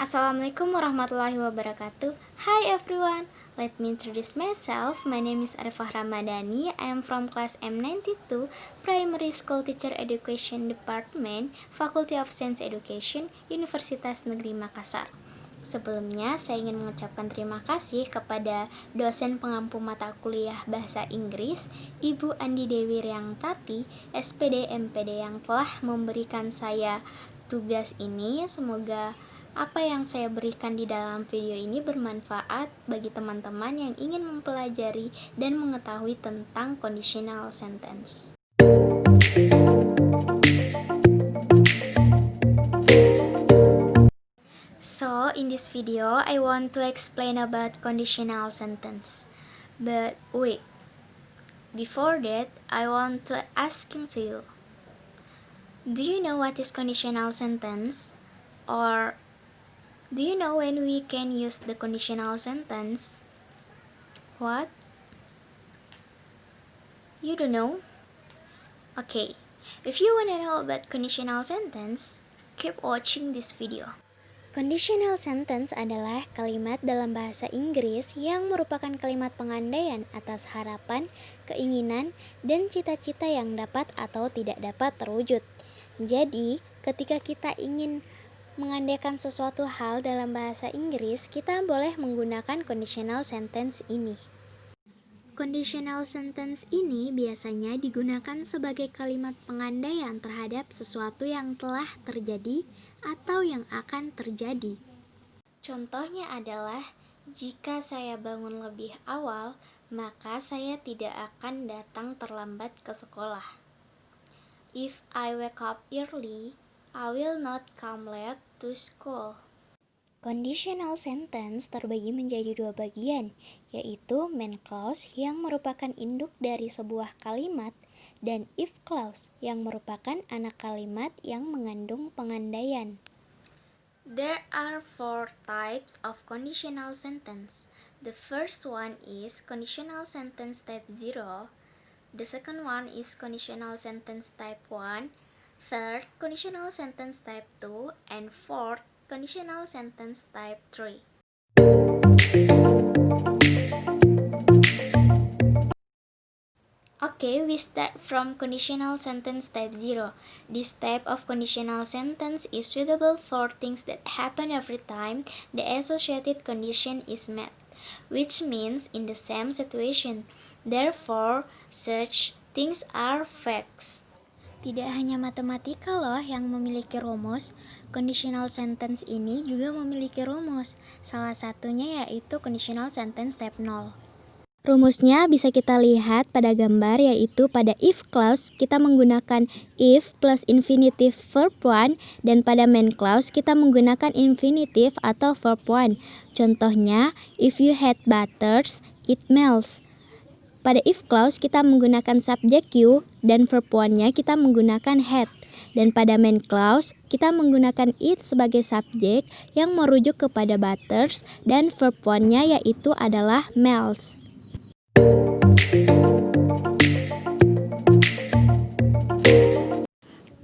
Assalamualaikum warahmatullahi wabarakatuh. Hi everyone, let me introduce myself. My name is Arifah Ramadhani. I am from class M92, Primary School Teacher Education Department, Faculty of Science Education, Universitas Negeri Makassar. Sebelumnya, saya ingin mengucapkan terima kasih kepada dosen pengampu mata kuliah Bahasa Inggris, Ibu Andi Dewi Riangtati, SPD MPD yang telah memberikan saya tugas ini. Semoga apa yang saya berikan di dalam video ini bermanfaat bagi teman-teman yang ingin mempelajari dan mengetahui tentang conditional sentence. So, in this video, I want to explain about conditional sentence. But wait, before that, I want to asking to you, do you know what is conditional sentence? Or do you know when we can use the conditional sentence? What? You don't know? Okay, if you want to know about conditional sentence, keep watching this video. Conditional sentence adalah kalimat dalam bahasa Inggris yang merupakan kalimat pengandaian atas harapan, keinginan, dan cita-cita yang dapat atau tidak dapat terwujud. Jadi, ketika kita ingin mengandaikan sesuatu hal dalam bahasa Inggris, kita boleh menggunakan conditional sentence ini. Conditional sentence ini biasanya digunakan sebagai kalimat pengandaian terhadap sesuatu yang telah terjadi atau yang akan terjadi. Contohnya adalah, jika saya bangun lebih awal, maka saya tidak akan datang terlambat ke sekolah. If I wake up early, I will not come late to school. Conditional sentence terbagi menjadi dua bagian, yaitu main clause yang merupakan induk dari sebuah kalimat dan if clause yang merupakan anak kalimat yang mengandung pengandaian. There are 4 types of conditional sentence. The first one is conditional sentence type 0. The second one is conditional sentence type 1. Third, conditional sentence type 2. And fourth, conditional sentence type 3. Okay, we start from conditional sentence type 0. This type of conditional sentence is suitable for things that happen every time the associated condition is met, which means in the same situation. Therefore, such things are facts. Tidak hanya matematika loh yang memiliki rumus, conditional sentence ini juga memiliki rumus. Salah satunya yaitu conditional sentence type 0. Rumusnya bisa kita lihat pada gambar, yaitu pada if clause kita menggunakan if plus infinitive verb 1, dan pada main clause kita menggunakan infinitive atau verb 1. Contohnya, if you had butters, it melts. Pada if clause kita menggunakan subject you dan verb 1-nya kita menggunakan had. Dan pada main clause kita menggunakan it sebagai subjek yang merujuk kepada butters dan verb 1-nya yaitu adalah melts.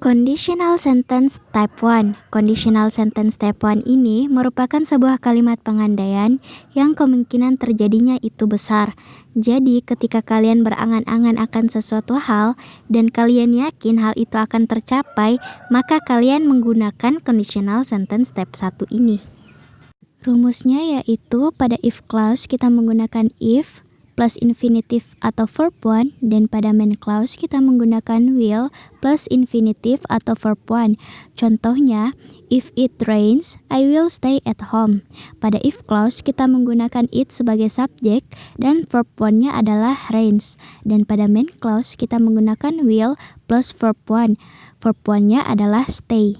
Conditional sentence type 1. Conditional sentence type 1 ini merupakan sebuah kalimat pengandaian yang kemungkinan terjadinya itu besar. Jadi, ketika kalian berangan-angan akan sesuatu hal dan kalian yakin hal itu akan tercapai, maka kalian menggunakan conditional sentence type 1 ini. Rumusnya yaitu pada if clause kita menggunakan if plus infinitive atau verb 1, dan pada main clause kita menggunakan will plus infinitive atau verb 1. Contohnya, if it rains, I will stay at home. Pada if clause kita menggunakan it sebagai subjek dan verb 1-nya adalah rains. Dan pada main clause kita menggunakan will plus verb 1. Verb 1-nya adalah stay.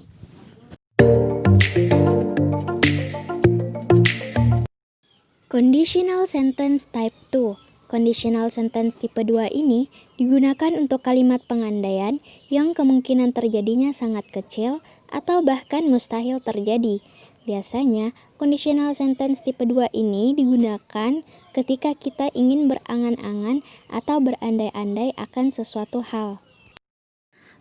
Conditional sentence type 2. Conditional sentence tipe 2 ini digunakan untuk kalimat pengandaian yang kemungkinan terjadinya sangat kecil atau bahkan mustahil terjadi. Biasanya, conditional sentence tipe 2 ini digunakan ketika kita ingin berangan-angan atau berandai-andai akan sesuatu hal.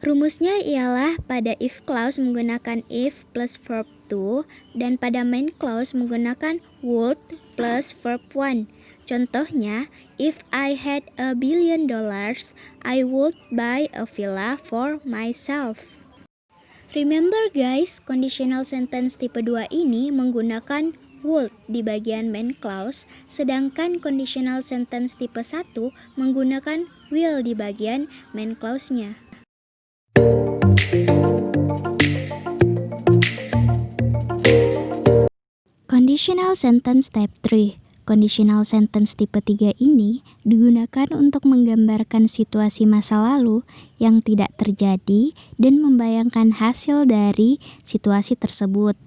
Rumusnya ialah pada if clause menggunakan if plus verb to dan pada main clause menggunakan would plus verb want. Contohnya, if I had $1 billion, I would buy a villa for myself. Remember guys, conditional sentence tipe 2 ini menggunakan would di bagian main clause, sedangkan conditional sentence tipe 1 menggunakan will di bagian main clause-nya. Conditional sentence type 3. Conditional sentence tipe 3 ini digunakan untuk menggambarkan situasi masa lalu yang tidak terjadi dan membayangkan hasil dari situasi tersebut.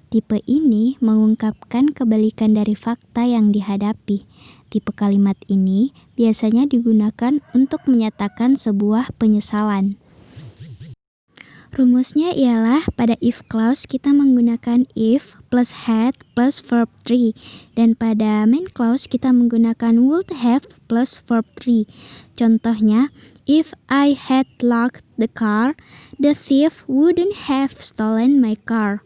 Tipe ini mengungkapkan kebalikan dari fakta yang dihadapi. Tipe kalimat ini biasanya digunakan untuk menyatakan sebuah penyesalan. Rumusnya ialah pada if clause kita menggunakan if plus had plus verb 3 dan pada main clause kita menggunakan would have plus verb 3. Contohnya, if I had locked the car, the thief wouldn't have stolen my car.